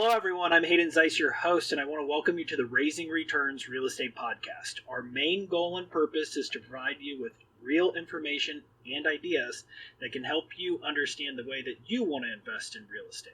Hello, everyone. I'm Haydn Zeis, your host, and I want to welcome you to the Raising Returns Real Estate Podcast. Our main goal and purpose is to provide you with real information and ideas that can help you understand the way that you want to invest in real estate.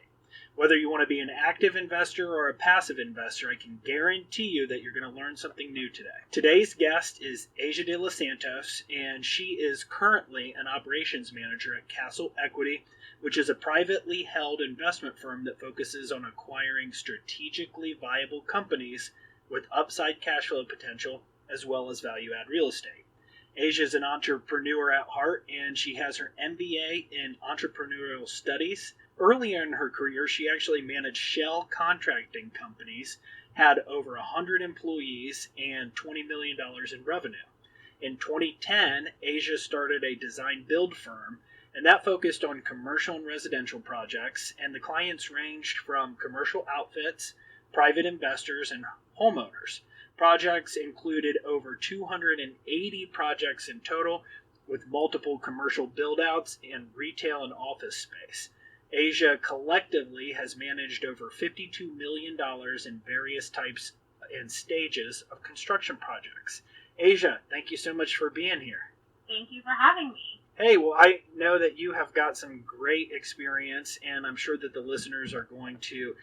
Whether you want to be an active investor or a passive investor, I can guarantee you that you're going to learn something new today. Today's guest is Aja De Los Santos, and she is currently an operations manager at Kassel Equity, which is a privately held investment firm that focuses on acquiring strategically viable companies with upside cash flow potential as well as value-add real estate. Aja is an entrepreneur at heart, and she has her MBA in entrepreneurial studies. Earlier in her career, she actually managed shell contracting companies, had over 100 employees, and $20 million in revenue. In 2010, Aja started a design-build firm, and that focused on commercial and residential projects, and the clients ranged from commercial outfits, private investors, and homeowners. Projects included over 280 projects in total, with multiple commercial build-outs and retail and office space. Aja collectively has managed over $52 million in various types and stages of construction projects. Aja, thank you so much for being here. Thank you for having me. Hey, well, I know that you have got some great experience, and I'm sure that the listeners are going to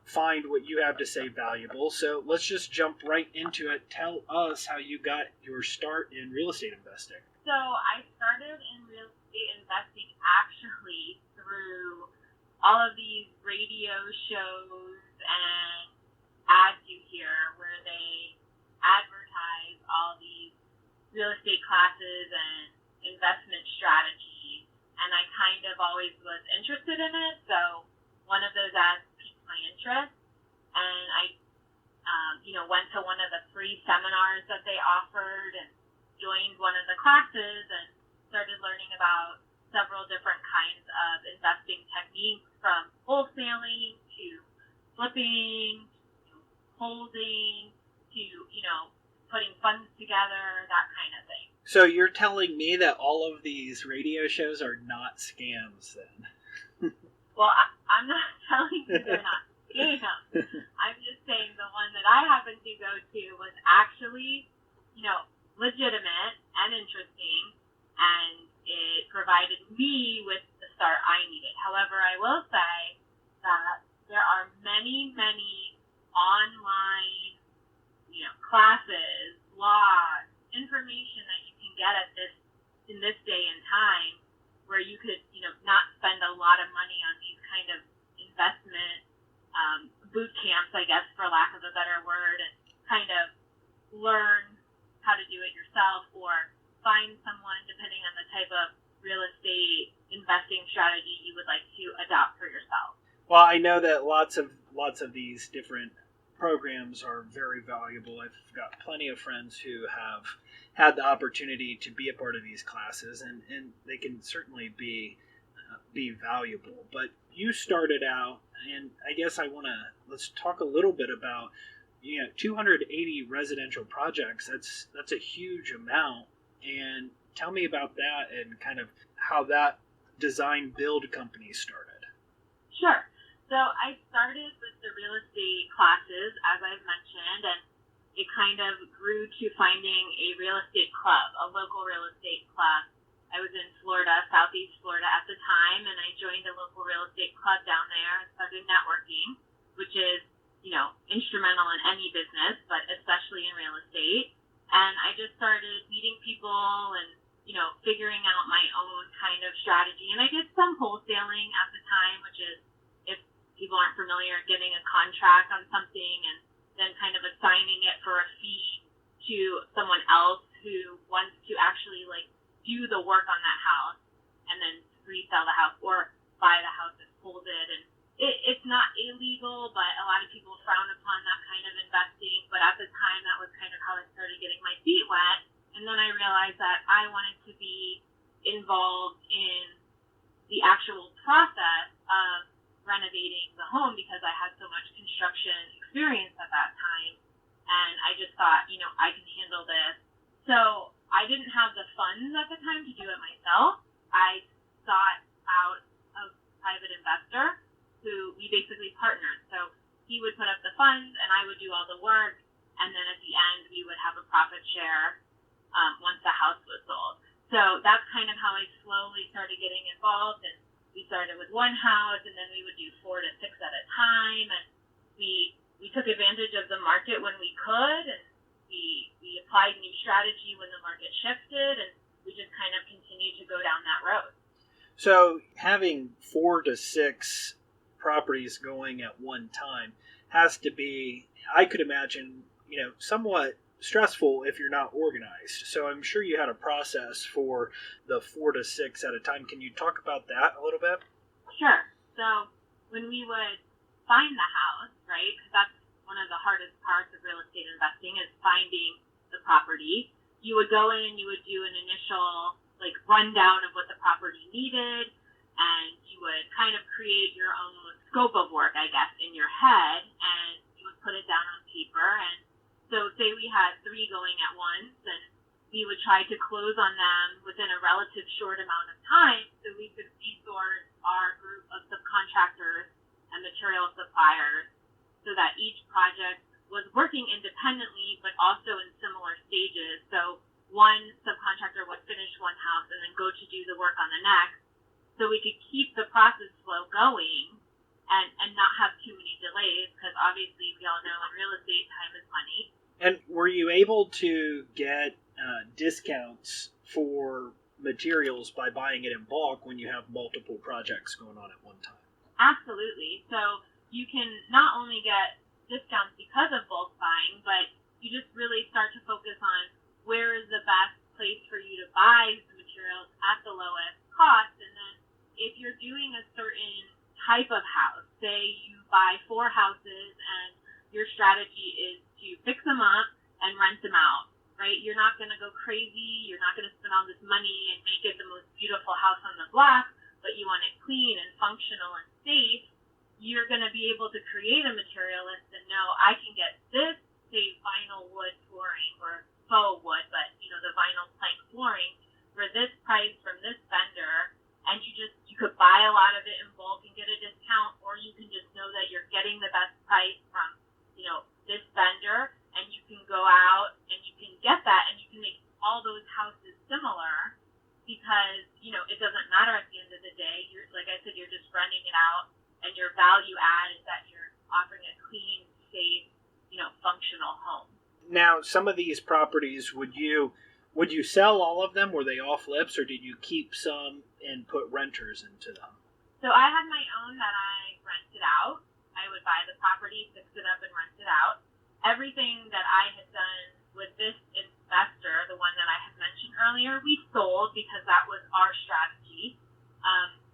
find what you have to say valuable. So let's just jump right into it. Tell us how you got your start in real estate investing. So I started in real estate investing actually through all of these radio shows and ads you hear where they advertise all these real estate classes and investment strategies, and I kind of always was interested in it, so one of those ads piqued my interest, and I went to one of the free seminars that they offered and joined one of the classes and started learning about several different kinds of investing techniques, from wholesaling to flipping to holding to putting funds together, that kind of thing. So you're telling me that all of these radio shows are not scams then? Well, I'm not telling you they're not scams. I'm just saying the one that I happened to go to was actually, legitimate and interesting, and it provided me with the start I needed. However, I will say that there are many, many online, classes, blogs, information that you can get in this day and time where you could, not spend a lot of money on these kind of investment boot camps, I guess, for lack of a better word, and kind of learn how to do it yourself, or find someone, depending on the type of real estate investing strategy you would like to adopt for yourself. Well, I know that lots of these different programs are very valuable. I've got plenty of friends who have had the opportunity to be a part of these classes, and they can certainly be valuable. But you started out, and I guess let's talk a little bit about 280 residential projects. That's a huge amount, and tell me about that and kind of how that design build company started. Sure. So I started with the real estate classes, as I've mentioned, and it kind of grew to finding a real estate club, a local real estate club. I was in Florida, Southeast Florida at the time, and I joined a local real estate club down there and started networking, which is, instrumental in any business, but especially in real estate. And I just started meeting people and, figuring out my own kind of strategy. And I did some wholesaling at the time, which is, if people aren't familiar, getting a contract on something and then kind of assigning it for a fee to someone else who wants to actually do the work on that house and then resell the house or buy the house and hold it. And it's not illegal, but a lot of people frown upon that kind of investing. But at the time, that was kind of how I started getting my feet wet. And then I realized that I wanted to be involved in the actual process of renovating the home because I had so much construction experience at that time. And I just thought, I can handle this. So I didn't have the funds at the time to do it myself. I sought out a private investor who we basically partnered. So he would put up the funds and I would do all the work, and then at the end we would have a profit share once the house was sold. So that's kind of how I slowly started getting involved, and we started with one house, and then we would do 4 to 6 at a time, and we took advantage of the market when we could, and we applied new strategy when the market shifted, and we just kind of continued to go down that road. So having 4 to 6 properties going at one time has to be, I could imagine, somewhat stressful if you're not organized. So I'm sure you had a process for the 4 to 6 at a time. Can you talk about that a little bit? Sure. So when we would find the house, right, because that's one of the hardest parts of real estate investing is finding the property. You would go in and you would do an initial rundown of what the property needed, and you would kind of create your own scope of work, I guess, in your head, and you would put it down on paper. And so say we had 3 going at once, and we would try to close on them within a relative short amount of time so we could resource our group of subcontractors and material suppliers so that each project was working independently but also in similar stages. So one subcontractor would finish one house and then go to do the work on the next, so we could keep the process flow going and not have too many delays, because obviously we all know in real estate time is money. And were you able to get discounts for materials by buying it in bulk when you have multiple projects going on at one time? Absolutely. So you can not only get discounts because of bulk buying, but you just really start to focus on where is the best place for you to buy the materials at the lowest cost. And then if you're doing a certain type of house, say you buy 4 houses and your strategy is to fix them up and rent them out, right? You're not going to go crazy. You're not going to spend all this money and make it the most beautiful house on the block, but you want it clean and functional and safe. You're going to be able to create a material list and know I can get this, say, vinyl wood flooring or faux wood, but the vinyl plank flooring for this price from this vendor, and you could buy a lot of it in bulk and get a discount, or you can just know that you're getting the best price from this vendor, and you can go out and you can get that, and you can make all those houses similar, because it doesn't matter at the end of the day. You're, like I said, you're just renting it out, and your value add is that you're offering a clean, safe, functional home. Now, some of these properties, would you sell all of them? Were they all flips, or did you keep some and put renters into them? So I had my own that I rented out. I would buy the property, fix it up, and rent it out. Everything that I had done with this investor, the one that I had mentioned earlier, we sold because that was our strategy.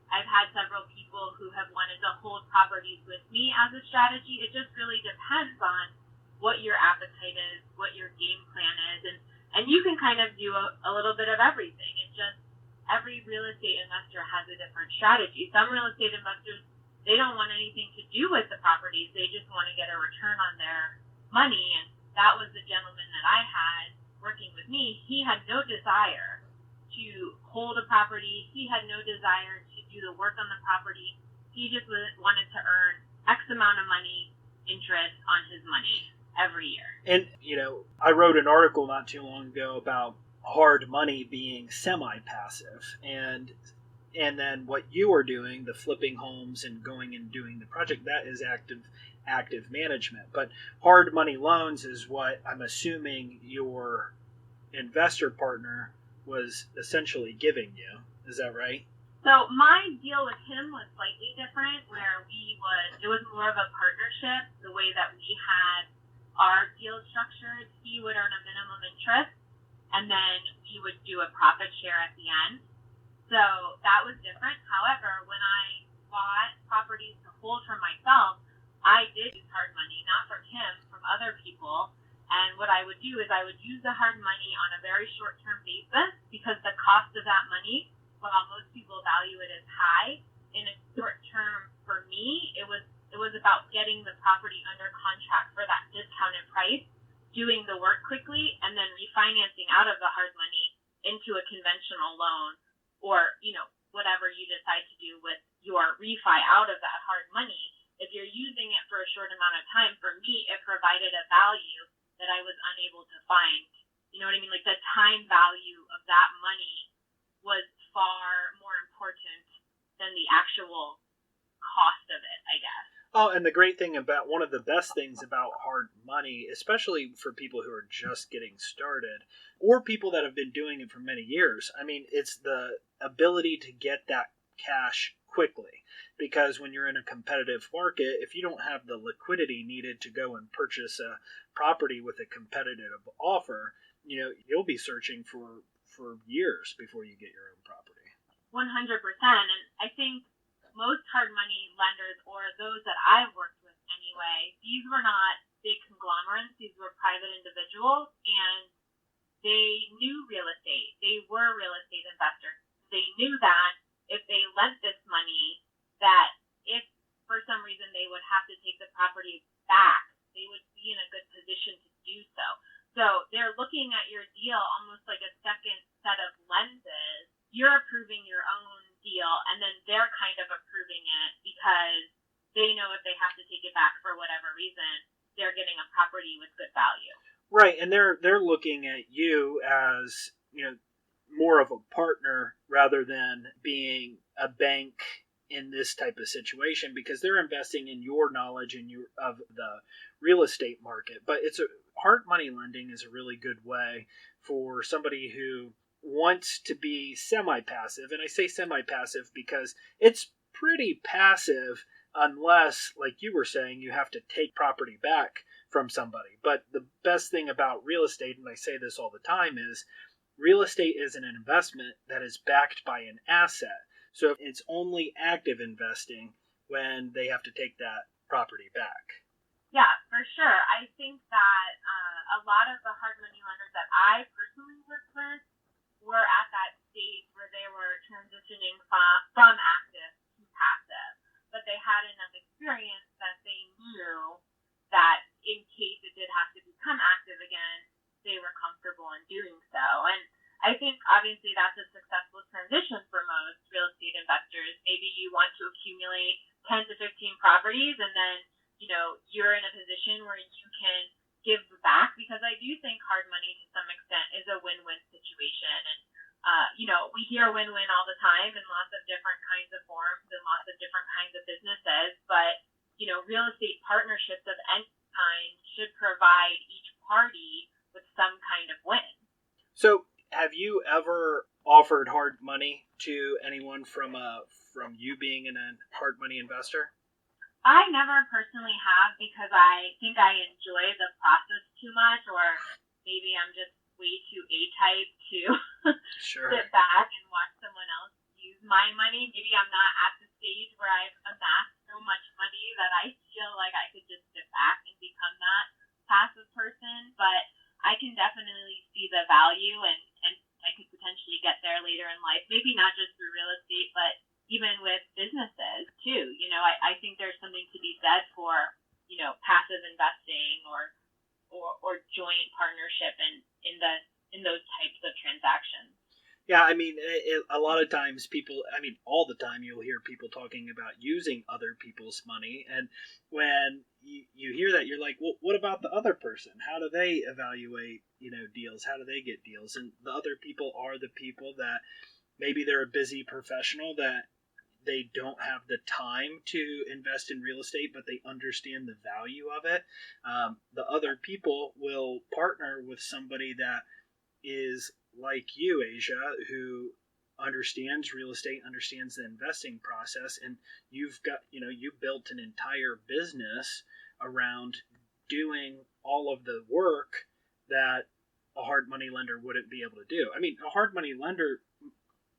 I've had several people who have wanted to hold properties with me as a strategy. It just really depends on what your appetite is, what your game plan is, and you can kind of do a little bit of everything. It's just every real estate investor has a different strategy. Some real estate investors, they don't want anything to do with the properties. They just want to get a return on their money, and that was the gentleman that I had working with me. He had no desire to hold a property. He had no desire to do the work on the property. He just wanted to earn X amount of money, interest on his money every year. And, I wrote an article not too long ago about hard money being semi-passive. And then what you are doing, the flipping homes and going and doing the project, that is active management. But hard money loans is what I'm assuming your investor partner was essentially giving you. Is that right? So my deal with him was slightly different, where it was more of a partnership. The way that we had our deal structured, he would earn a minimum interest, and then we would do a profit share at the end. So that was different. However, when I bought properties to hold for myself, I did use hard money, not from him, from other people. And what I would do is I would use the hard money on a very short-term basis, because the cost of that money, while most people value it as high, in a short term, for me, it was about getting the property under contract for that discounted price, doing the work quickly, and then refinancing out of the hard money into a conventional loan, or whatever you decide to do with your refi out of that hard money. if you're using it for a short amount of time, for me, it provided a value that I was unable to find. You know what I mean? Like the time value of that money was far more important than the actual cost of it, I guess. Oh, and the great thing about one of the best things about hard money, especially for people who are just getting started or people that have been doing it for many years, I mean, it's the ability to get that cash quickly. Because when you're in a competitive market, if you don't have the liquidity needed to go and purchase a property with a competitive offer, you'll be searching for years before you get your own property. 100%. And I think most hard money lenders, or those that I've worked with anyway, these were not big conglomerates. These were private individuals, and they knew real estate. They were real estate investors. They knew that if they lent this money, that if for some reason they would have to take the property back, they would be in a good position to do so. So they're looking at your deal almost like a second set of lenses. You're approving your own deal, and then they're kind of approving it because they know if they have to take it back for whatever reason, they're getting a property with good value. Right, and they're looking at you as, more of a partner rather than being a bank in this type of situation, because they're investing in your knowledge and of the real estate market. But hard money lending is a really good way for somebody who wants to be semi-passive. And I say semi-passive because it's pretty passive unless, like you were saying, you have to take property back from somebody. But the best thing about real estate, and I say this all the time, is real estate is an investment that is backed by an asset. So it's only active investing when they have to take that property back. Yeah, for sure. I think that a lot of the hard money lenders that I personally worked with were at that stage where they were transitioning from active to passive. But they had enough experience that they knew that in case it did have to become active again, they were comfortable in doing so. And I think obviously that's a successful transition for most real estate investors. Maybe you want to accumulate 10 to 15 properties, and then, you're in a position where you can give back, because I do think hard money to some extent is a win-win situation. And, we hear win-win all the time in lots of different kinds of forms and lots of different kinds of businesses. But, real estate partnerships of any kind should provide each party with some kind of win. So have you ever offered hard money to anyone from you being a hard money investor? I never personally have, because I think I enjoy the process too much, or maybe I'm just way too A-type to Sure. sit back and watch someone else use my money. Maybe I'm not at the stage where I've amassed so much money that I feel like I could just sit back and become that passive person. But I can definitely see the value, and I could potentially get there later in life. Maybe not just through real estate, but even with businesses too. I think there's something to be said for, passive investing or joint partnership in those types of transactions. Yeah, I mean, a lot of times all the time you'll hear people talking about using other people's money. And when you hear that, you're like, well, what about the other person? How do they evaluate, deals? How do they get deals? And the other people are the people that maybe they're a busy professional that they don't have the time to invest in real estate, but they understand the value of it. The other people will partner with somebody that is like you, Aja, who understands real estate, understands the investing process, and you built an entire business around doing all of the work that a hard money lender wouldn't be able to do. I mean, a hard money lender,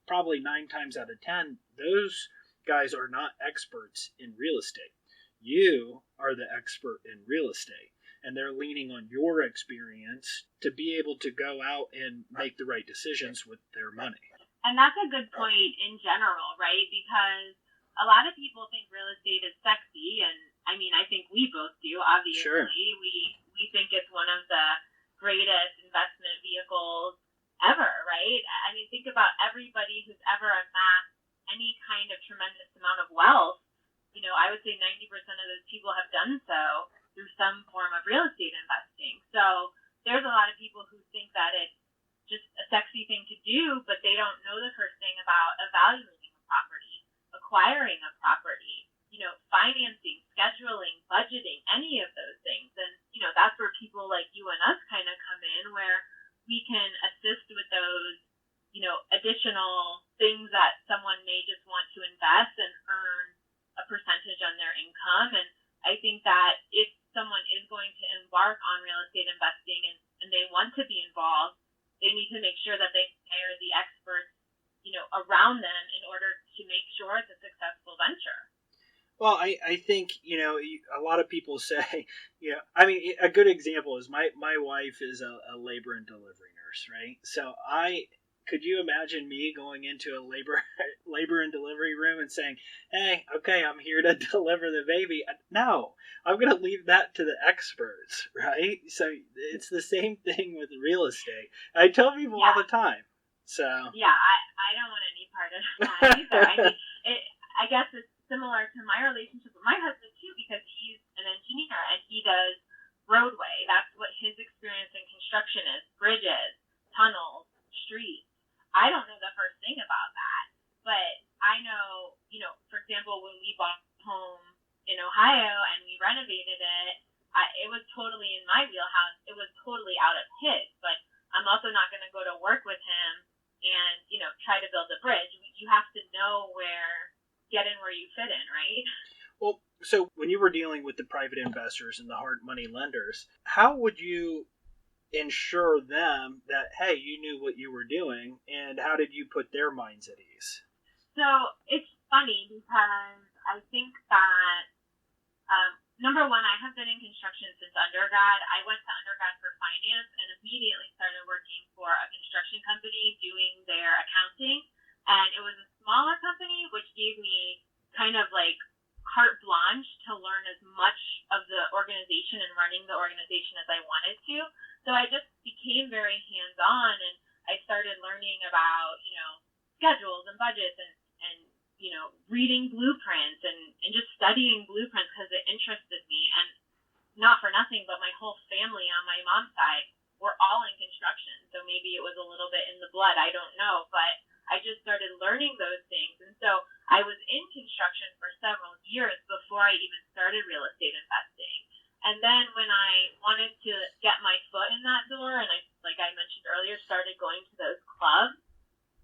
probably 9 times out of 10, those guys are not experts in real estate. You are the expert in real estate, and they're leaning on your experience to be able to go out and make the right decisions with their money. And that's a good point in general, right? Because a lot of people think real estate is sexy, and I mean, I think we both do, obviously. Sure. We think it's one of the greatest investment vehicles ever, right? I mean, think about everybody who's ever amassed any kind of tremendous amount of wealth. I would say 90% of those people have done so through some form of real estate investing. So there's a lot of people who think that it's just a sexy thing to do, but they don't know the first thing about evaluating a property, acquiring a property, financing, scheduling, budgeting, any of those things. And, that's where people like you and us kind of come in, where we can assist with those, additional things that someone may just want to invest and earn a percentage on their income. And I think that if someone is going to embark on real estate investing and they want to be involved, they need to make sure that they hire the experts, around them in order to make sure it's a successful venture. Well, I think, a lot of people say, a good example is my wife is a labor and delivery nurse, right? So could you imagine me going into a labor and delivery room and saying, hey, okay, I'm here to deliver the baby? No, I'm going to leave that to the experts, right? So it's the same thing with real estate. I tell people all the time. So yeah, I don't want any part of that either. I guess it's similar to my relationship with my husband too, because he's an engineer and he does roadway. That's what his experience in construction is: bridges, tunnels, streets. I don't know the first thing about that, but I know, for example, when we bought a home in Ohio and we renovated it, it was totally in my wheelhouse. It was totally out of his, but I'm also not going to go to work with him and, try to build a bridge. You have to know get in where you fit in, right? Well, so when you were dealing with the private investors and the hard money lenders, how would you ensure them that, hey, you knew what you were doing, and how did you put their minds at ease? So it's funny because I think that, number one, I have been in construction since undergrad. I went to undergrad for finance and immediately started working for a construction company doing their accounting. And it was a smaller company, which gave me kind of like carte blanche to learn as much of the organization and running the organization as I wanted to. So I just became very hands-on, and I started learning about, schedules and budgets and reading blueprints and just studying blueprints because it interested me. And not for nothing, but my whole family on my mom's side were all in construction. So maybe it was a little bit in the blood. I don't know. But I just started learning those things. And so I was in construction for several years before I even started real estate investing. And then when I wanted to get my foot in that door, and like I mentioned earlier, started going to those clubs,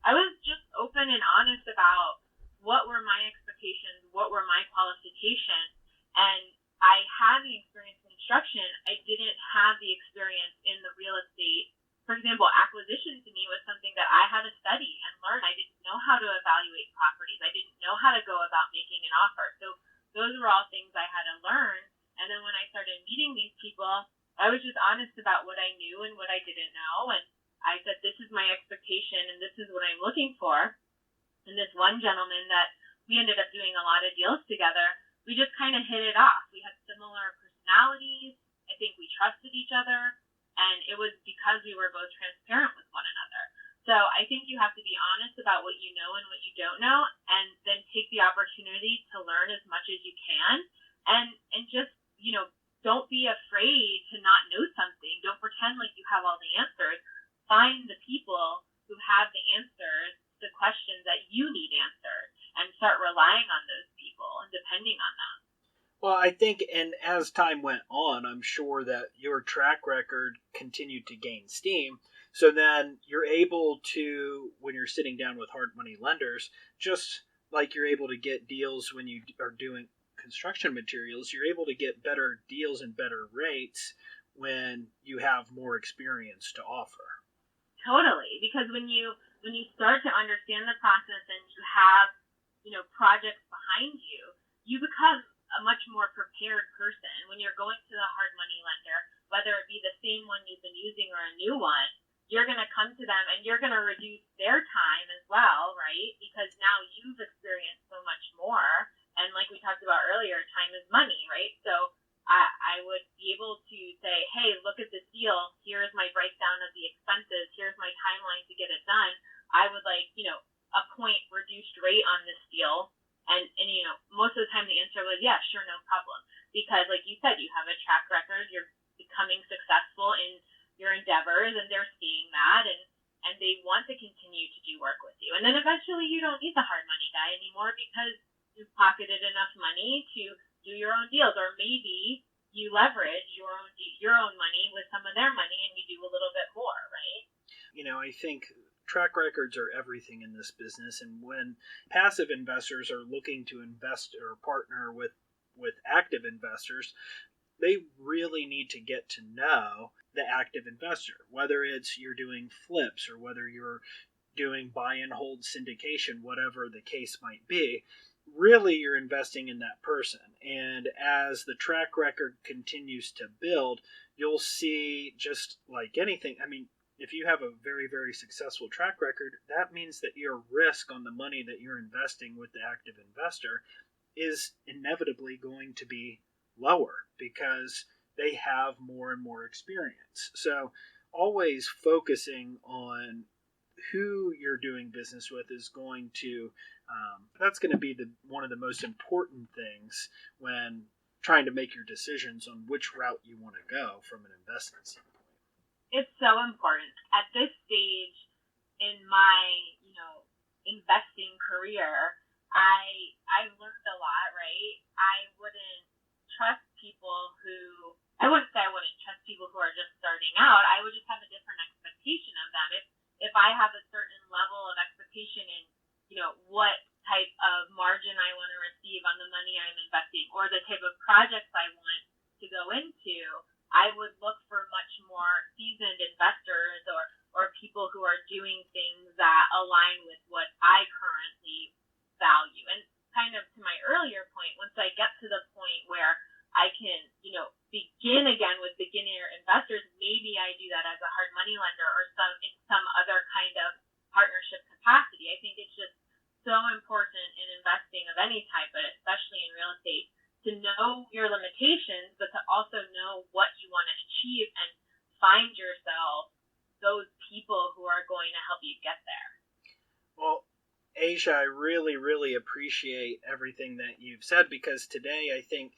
I was just open and honest about what were my expectations, what were my qualifications. And I had the experience in construction. I didn't have the experience in the real estate. For example, acquisition to me was something that I had to study and learn. I didn't know how to evaluate properties. I didn't know how to go about making an offer. So those were all things I had to learn. And then when I started meeting these people, I was just honest about what I knew and what I didn't know. And I said, this is my expectation and this is what I'm looking for. And this one gentleman that we ended up doing a lot of deals together, we just kind of hit it off. We had similar personalities. I think we trusted each other. And it was because we were both transparent with one another. So I think you have to be honest about what you know and what you don't know, and then take the opportunity to learn as much as you can. And just, don't be afraid to not know something. Don't pretend like you have all the answers. Find the people who have the answers to questions that you need answered and start relying on those people and depending on them. Well, I think, and as time went on, I'm sure that your track record continued to gain steam. So then you're able to, when you're sitting down with hard money lenders, just like you're able to get deals when you are doing construction materials, you're able to get better deals and better rates when you have more experience to offer. Totally, because when you start to understand the process and you have, projects behind you, you become a much more prepared person. When you're going to the hard money lender, whether it be the same one you've been using or a new one, you're going to come to them and you're going to reduce their time as well, right? Because now you've experienced so much more. And like we talked about earlier, time is money, right? So I would be able to say, hey, look at this deal. Here's my breakdown of the expenses. Here's my timeline to get it done. I would a point reduced rate on this deal. And most of the time the answer was, yeah, sure, no problem. Because like you said, you have a track record, you're becoming successful in your endeavors, and they're seeing that, and they want to continue to do work with you. And then eventually you don't need the hard money guy anymore because you've pocketed enough money to do your own deals, or maybe you leverage your own money with some of their money and you do a little bit more, right? I think track records are everything in this business, and when passive investors are looking to invest or partner with active investors, they really need to get to know the active investor, whether it's you're doing flips or whether you're doing buy and hold syndication, whatever the case might be. Really, you're investing in that person. And as the track record continues to build, you'll see, just like anything, if you have a very, very successful track record, that means that your risk on the money that you're investing with the active investor is inevitably going to be lower because they have more and more experience. So always focusing on who you're doing business with is going to that's going to be one of the most important things when trying to make your decisions on which route you want to go from an investment standpoint. It's so important at this stage in my investing career. I've learned a lot, right? I wouldn't say I wouldn't trust people who are just starting out. I would just have a different expectation of them. If I have a certain level of expectation in, what type of margin I want to receive on the money I'm investing, or the type of projects I want to go into, I would look for much more seasoned investors or people who are doing things that align with what I currently value. And kind of to my earlier point, once I get to the point where I can, begin again with beginner investors, maybe I do that as a hard money lender or in some other kind of partnership capacity. I think it's just so important in investing of any type, but especially in real estate, to know your limitations, but to also know what you want to achieve and find yourself those people who are going to help you get there. Well, Aja, I really, really appreciate everything that you've said, because today I think,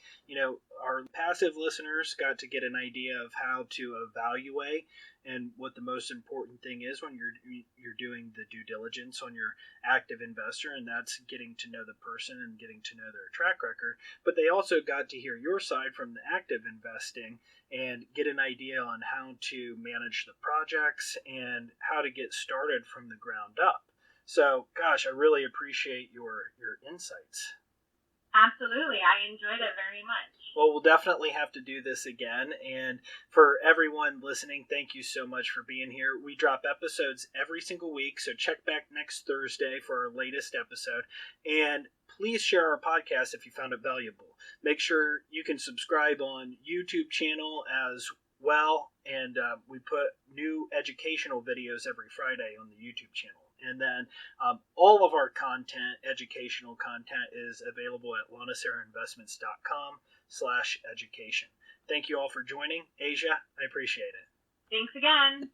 our passive listeners got to get an idea of how to evaluate and what the most important thing is when you're doing the due diligence on your active investor, and that's getting to know the person and getting to know their track record. But they also got to hear your side from the active investing and get an idea on how to manage the projects and how to get started from the ground up. So, gosh, I really appreciate your insights. Absolutely. I enjoyed it very much. Well, we'll definitely have to do this again. And for everyone listening, thank you so much for being here. We drop episodes every single week, so check back next Thursday for our latest episode. And please share our podcast if you found it valuable. Make sure you can subscribe on YouTube channel as well. And we put new educational videos every Friday on the YouTube channel. And then all of our content, educational content, is available at lanacerainvestments.com/education. Thank you all for joining. Aja, I appreciate it. Thanks again.